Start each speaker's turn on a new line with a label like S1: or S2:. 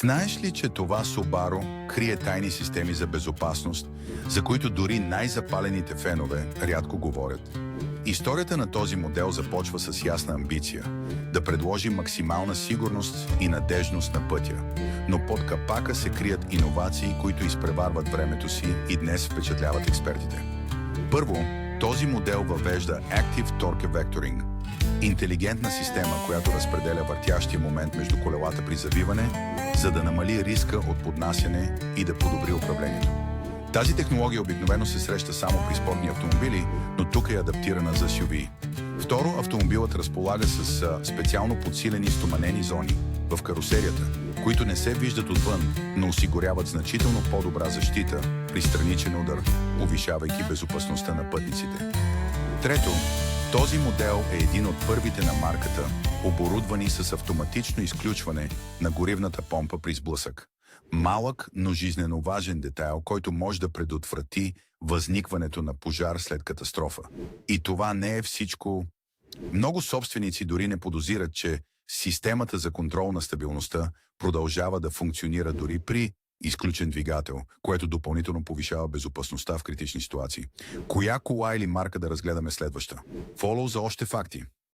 S1: Знаеш ли, че това Subaru крие тайни системи за безопасност, за които дори най-запалените фенове рядко говорят? Историята на този модел започва с ясна амбиция – да предложи максимална сигурност и надежност на пътя. Но под капака се крият иновации, които изпреварват времето си и днес впечатляват експертите. Първо, този модел въвежда Active Torque Vectoring – интелигентна система, която разпределя въртящия момент между колелата при завиване, за да намали риска от поднасяне и да подобри управлението. Тази технология обикновено се среща само при спортни автомобили, но тук е адаптирана за SUV. Второ, автомобилът разполага с специално подсилени стоманени зони в карусерията, които не се виждат отвън, но осигуряват значително по-добра защита при страничен удар, повишавайки безопасността на пътниците. Трето, този модел е един от първите на марката, оборудвани с автоматично изключване на горивната помпа при сблъсък. Малък, но жизнено важен детайл, който може да предотврати възникването на пожар след катастрофа. И това не е всичко. Много собственици дори не подозират, че системата за контрол на стабилността продължава да функционира дори при изключен двигател, което допълнително повишава безопасността в критични ситуации. Коя кола или марка да разгледаме следваща? Фолоу за още факти.